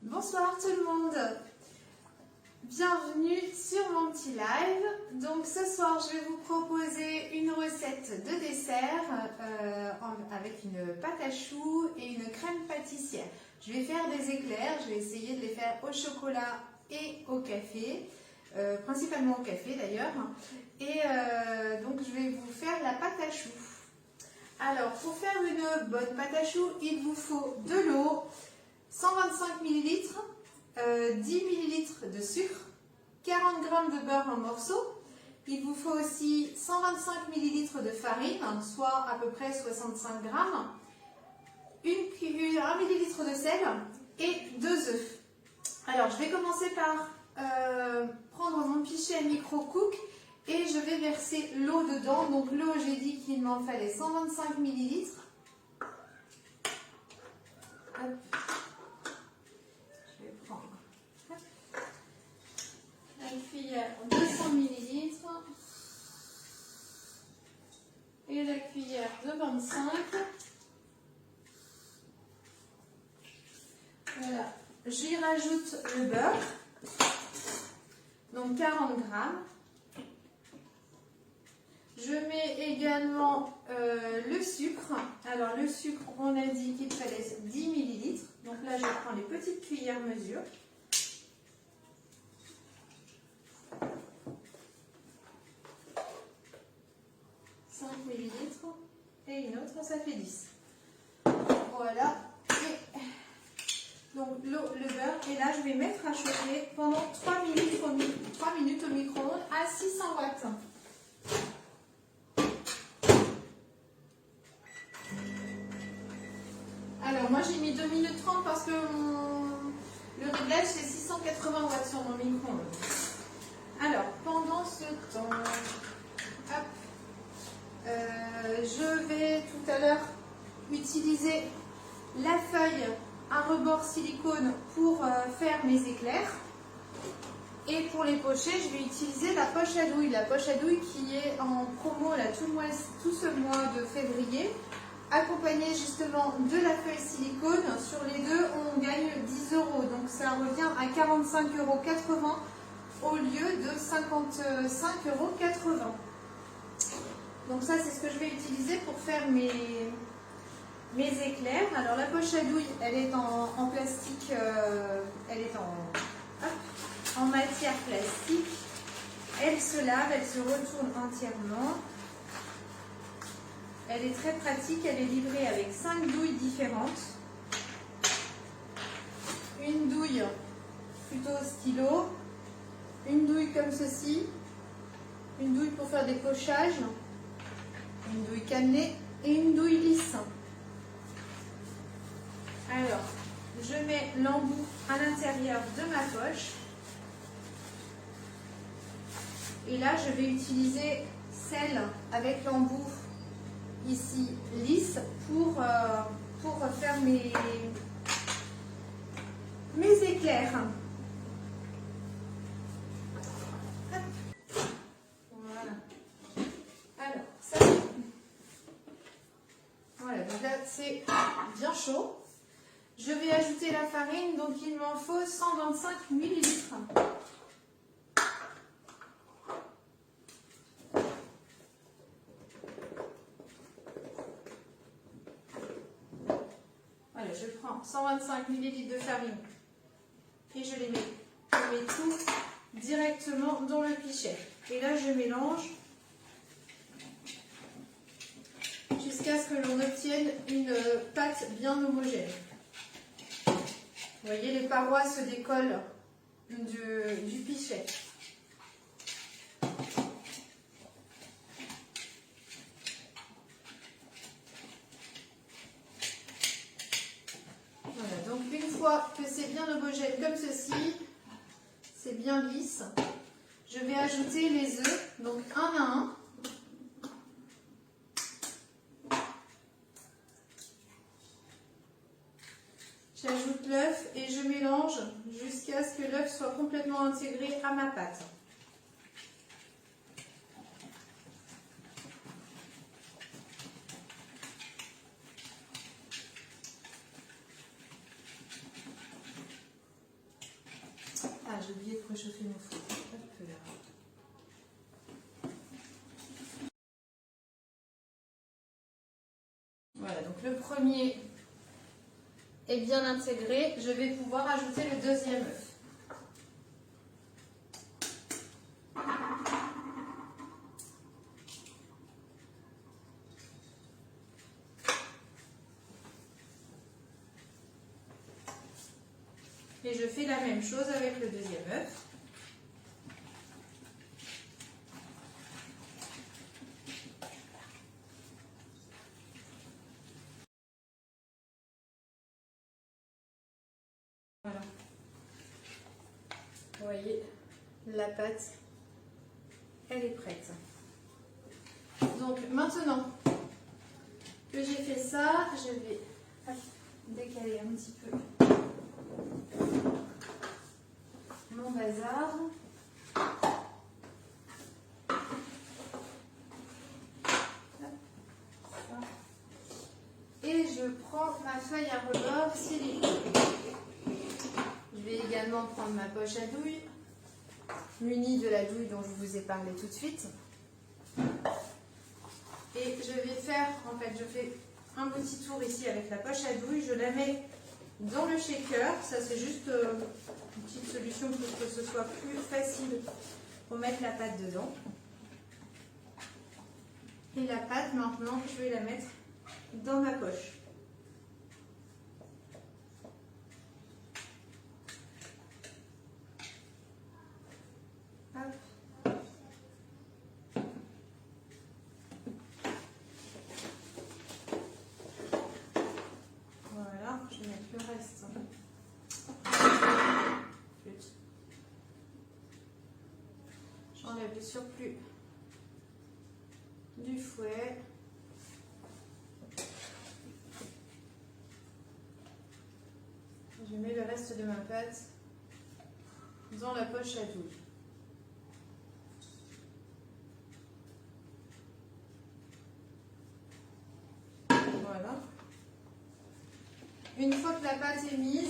Bonsoir tout le monde, bienvenue sur mon petit live. Donc ce soir je vais vous proposer une recette de dessert avec une pâte à choux et une crème pâtissière. Je vais faire des éclairs, je vais essayer de les faire au chocolat et au café, principalement au café d'ailleurs. Et donc je vais vous faire la pâte à choux. Alors pour faire une bonne pâte à choux, il vous faut de l'eau, 125 ml, 10 ml de sucre, 40 g de beurre en morceaux. Il vous faut aussi 125 ml de farine, soit à peu près 65 g, 1 ml de sel et 2 œufs. Alors je vais commencer par prendre mon pichet à micro-cook et je vais verser l'eau dedans. Donc l'eau, j'ai dit qu'il m'en fallait 125 ml. La cuillère 200 ml et la cuillère de 25. Voilà, j'y rajoute le beurre, donc 40 g. Je mets également le sucre. Alors le sucre, on a dit qu'il fallait 10 ml. Donc là, je prends les petites cuillères mesure. 5 ml et une autre, ça fait 10. Voilà. Et donc l'eau, le beurre, et là je vais mettre à chauffer pendant 3 minutes au micro-ondes à 600 watts. Alors moi j'ai mis 2 minutes 30 parce que le réglage c'est 680 watts sur mon micro-ondes. Alors pendant ce temps, hop, je vais tout à l'heure utiliser la feuille à rebord silicone pour faire mes éclairs. Et pour les pocher, je vais utiliser la poche à douille. La poche à douille qui est en promo là, tout ce mois de février, accompagnée justement de la feuille silicone. Sur les deux, on gagne 10 €. Donc ça revient à 45,80 € au lieu de 55,80 €. Donc ça, c'est ce que je vais utiliser pour faire mes éclairs. Alors la poche à douille, elle est en plastique, elle est en matière plastique. Elle se lave, elle se retourne entièrement. Elle est très pratique, elle est livrée avec 5 douilles différentes. Une douille plutôt stylo, une douille comme ceci, une douille pour faire des pochages, une douille cannelée et une douille lisse. Alors, je mets l'embout à l'intérieur de ma poche. Et là, je vais utiliser celle avec l'embout ici lisse pour faire mes éclairs. Hop. Voilà. Alors, ça, voilà, donc là, c'est bien chaud. Je vais ajouter la farine, donc il m'en faut 125 ml. Voilà, je prends 125 ml de farine et je mets tout directement dans le pichet. Et là, je mélange jusqu'à ce que l'on obtienne une pâte bien homogène. Vous voyez, les parois se décollent du pichet. Voilà, donc une fois que c'est bien homogène comme ceci, c'est bien lisse, je vais ajouter les œufs, donc un à un. J'ajoute l'œuf et je mélange jusqu'à ce que l'œuf soit complètement intégré à ma pâte. j'ai oublié de préchauffer mon four. Hop là. Voilà, donc le premier est bien intégré. Je vais pouvoir ajouter le deuxième œuf. Et je fais la même chose avec le deuxième œuf. Voilà. Vous voyez, la pâte, elle est prête. Donc maintenant que j'ai fait ça, je vais décaler un petit peu mon bazar. Et je prends ma feuille à rebord silicone. Je vais également prendre ma poche à douille, munie de la douille dont je vous ai parlé tout de suite. Et je vais faire, en fait, je fais un petit tour ici avec la poche à douille, je la mets dans le shaker. Ça, c'est juste une petite solution pour que ce soit plus facile pour mettre la pâte dedans. Et la pâte, maintenant, je vais la mettre dans ma poche. Hop. Voilà, je vais mettre le reste. J'enlève le surplus du fouet. Je mets le reste de ma pâte dans la poche à douille. Voilà. Une fois que la pâte est mise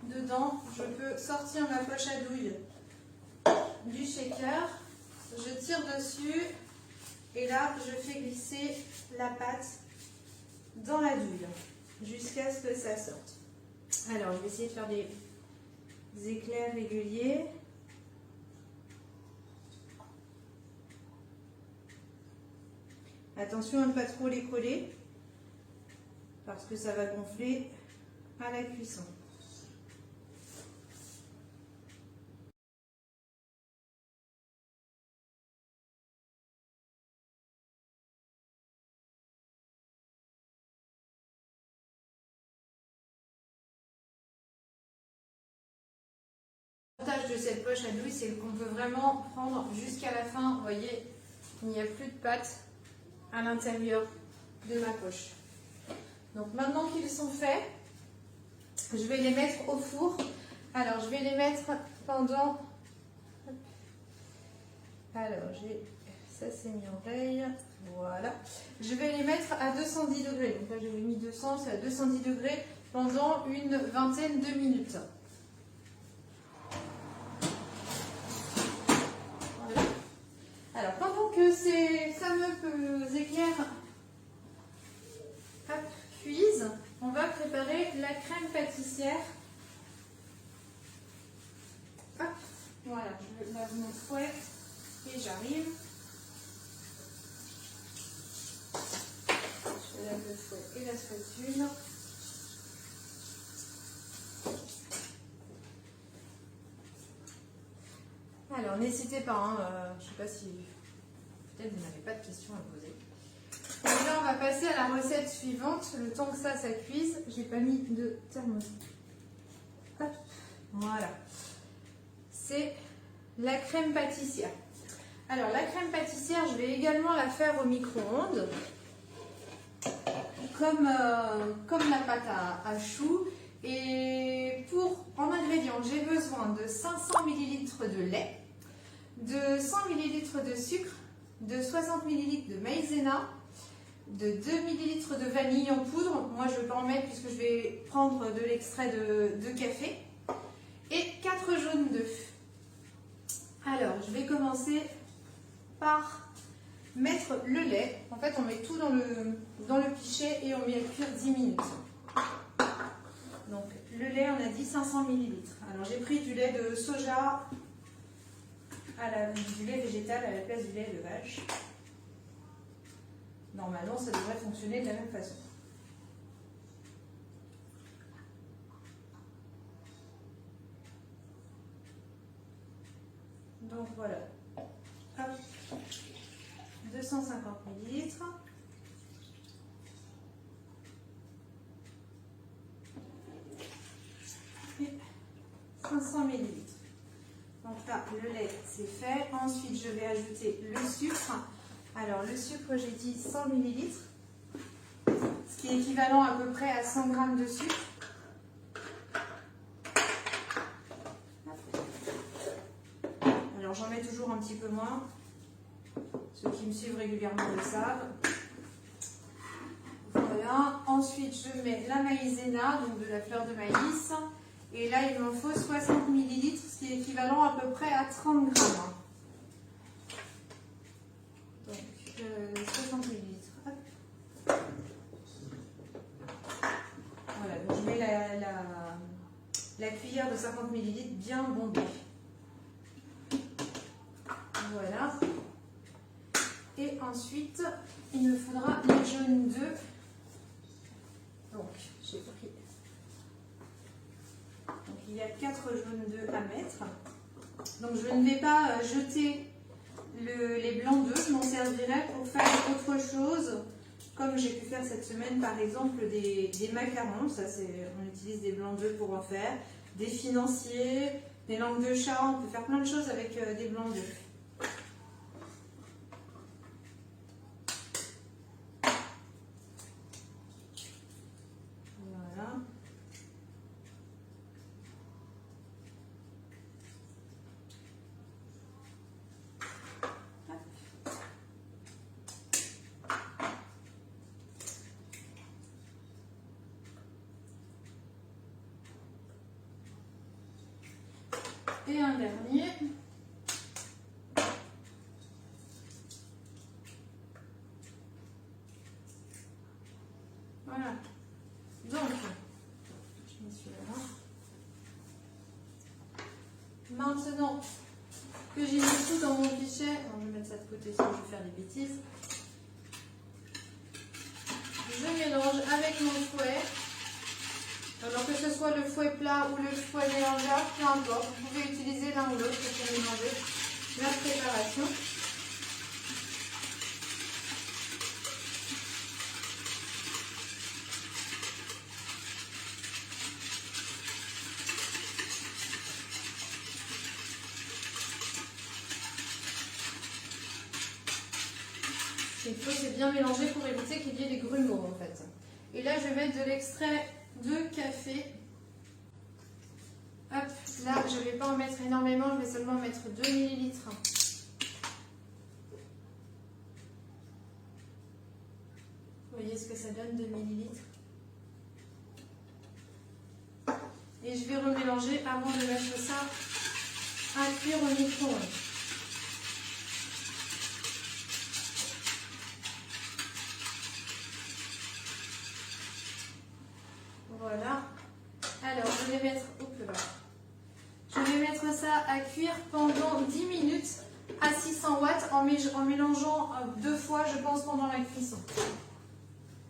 dedans, je peux sortir ma poche à douille du shaker. Je tire dessus et là, je fais glisser la pâte dans la douille jusqu'à ce que ça sorte. Alors, je vais essayer de faire des éclairs réguliers. Attention à ne pas trop les coller parce que ça va gonfler à la cuisson. L'avantage de cette poche à douille, c'est qu'on peut vraiment prendre jusqu'à la fin. Vous voyez, il n'y a plus de pâte à l'intérieur de ma poche. Donc maintenant qu'ils sont faits, je vais les mettre au four. Alors je vais les mettre pendant... Alors ça c'est mis en veille. Voilà. Je vais les mettre à 210 degrés. Donc là j'avais mis 200, c'est à 210 degrés pendant une vingtaine de minutes. Voilà. Alors pendant que ces fameux éclairs cuisent, on va préparer la crème pâtissière. Hop, voilà, je lave mon fouet et j'arrive. Je lave le fouet et la spatule. Alors n'hésitez pas, hein, je ne sais pas si peut-être vous n'avez pas de questions à poser. Et là on va passer à la recette suivante. Le temps que ça cuise, j'ai pas mis de thermos. Hop, voilà. C'est la crème pâtissière. Alors la crème pâtissière, je vais également la faire au micro-ondes. Comme la pâte à choux. Et en ingrédients, j'ai besoin de 500 ml de lait, de 100 ml de sucre, de 60 ml de maïzena, de 2 ml de vanille en poudre. Moi, je ne vais pas en mettre puisque je vais prendre de l'extrait de café. Et 4 jaunes jaune d'œuf. Alors, je vais commencer par mettre le lait. En fait, on met tout dans le pichet et on met à cuire 10 minutes. Donc, le lait, on a dit 500 ml. Alors, j'ai pris du lait de soja, du lait végétal à la place du lait de vache. Normalement, ça devrait fonctionner de la même façon. Donc voilà, hop, 250 ml. Et 500 ml. Donc là, le lait, c'est fait. Ensuite, je vais ajouter le sucre. Alors, le sucre, j'ai dit 100 ml, ce qui est équivalent à peu près à 100 g de sucre. Alors, j'en mets toujours un petit peu moins. Ceux qui me suivent régulièrement le savent. Voilà. Ensuite, je mets la maïzena, donc de la fleur de maïs. Et là, il m'en faut 60 ml, ce qui est équivalent à peu près à 30 g. Donc, 60 ml. Voilà, donc je mets la cuillère de 50 ml bien bombée. Voilà. Et ensuite, il me faudra les jaunes d'œufs. Donc, j'ai pris. Donc, il y a 4 jaunes d'œufs à mettre. Donc, je ne vais pas jeter les blancs d'œufs. Je m'en servirai pour faire autre chose. Comme j'ai pu faire cette semaine, par exemple, des macarons. Ça, on utilise des blancs d'œufs pour en faire. Des financiers, des langues de chat. On peut faire plein de choses avec des blancs d'œufs. Et un dernier. Voilà. Donc, je mets celui-là. Maintenant que j'ai mis tout dans mon pichet, alors je vais mettre ça de côté sinon je vais faire des bêtises. Je mélange avec mon fouet. Alors que ce soit le fouet plat ou le fouet mélangeur, peu importe, vous pouvez utiliser l'un ou l'autre pour mélanger la préparation. Ce qu'il faut, c'est bien mélanger pour éviter qu'il y ait des grumeaux en fait. Et là, je vais mettre de l'extrait de café. Hop, là, je ne vais pas en mettre énormément, je vais seulement mettre 2 ml. Vous voyez ce que ça donne, 2 ml. Et je vais remélanger avant de mettre ça à cuire au micro-ondes. Voilà. Alors, je vais mettre, ça à cuire pendant 10 minutes à 600 watts en mélangeant 2 fois, je pense, pendant la cuisson.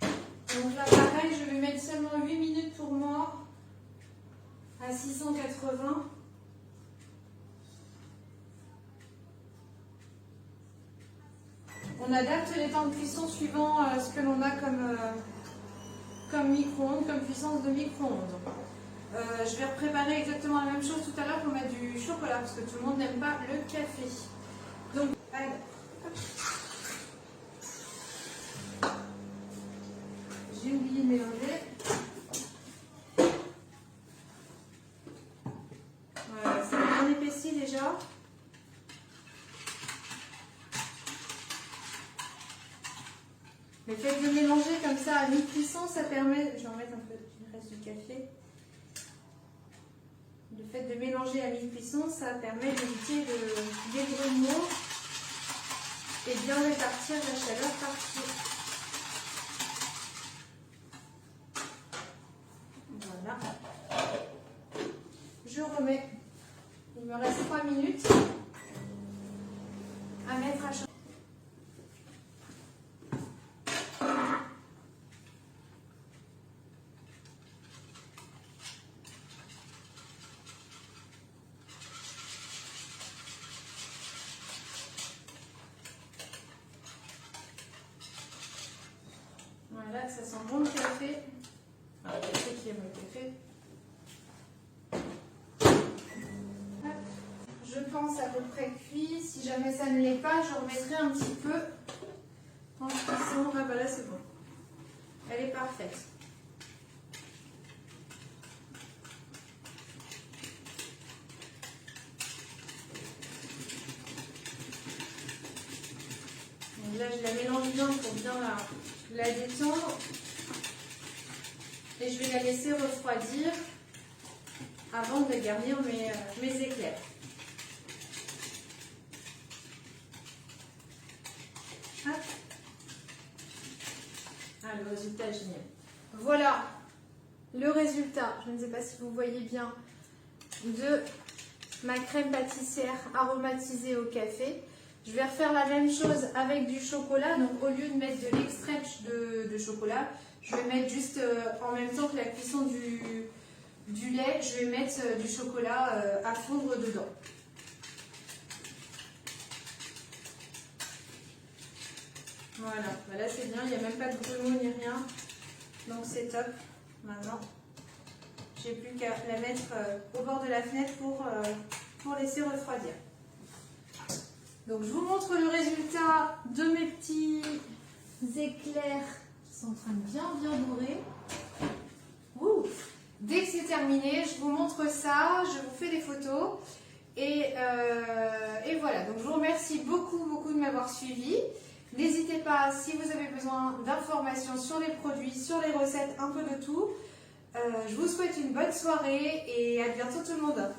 Donc là, pareil, je vais mettre seulement 8 minutes pour moi à 680. On adapte les temps de cuisson suivant ce que l'on a comme micro-ondes, comme puissance de micro-ondes. Je vais préparer exactement la même chose tout à l'heure pour mettre du chocolat parce que tout le monde n'aime pas le café. Donc, allez, j'ai oublié de mélanger. Voilà, c'est bien épaissi déjà. Mais faites-le mélanger comme ça à mi-cuisson, ça permet, je vais en mettre un peu du reste du café, de fait de mélanger à mi-cuisson, ça permet d'éviter des grumeaux et bien répartir la chaleur partout. Voilà. Je remets. Il me reste 3 minutes à mettre à chauffer. Voilà, ça sent bon le café. Le café qui aime le café. Je pense à peu près cuit. Si jamais ça ne l'est pas, je remettrai un petit peu en cuisson. Ah bah là c'est bon. Elle est parfaite. Donc là je la mélange bien pour bien la détendre. Et je vais la laisser refroidir avant de garnir mes éclairs. Hop. Ah, le résultat est génial. Voilà le résultat, je ne sais pas si vous voyez bien, de ma crème pâtissière aromatisée au café. Je vais refaire la même chose avec du chocolat. Donc au lieu de mettre de l'extrait de chocolat, je vais mettre juste en même temps que la cuisson du lait, je vais mettre du chocolat à fondre dedans. Voilà, là c'est bien, il n'y a même pas de grumeaux ni rien, donc c'est top. Maintenant, j'ai plus qu'à la mettre au bord de la fenêtre pour laisser refroidir. Donc je vous montre le résultat de mes petits éclairs qui sont en train de bien dorer. Ouh. Dès que c'est terminé, je vous montre ça, je vous fais des photos. Et voilà, donc je vous remercie beaucoup de m'avoir suivi. N'hésitez pas, si vous avez besoin d'informations sur les produits, sur les recettes, un peu de tout. Je vous souhaite une bonne soirée et à bientôt tout le monde.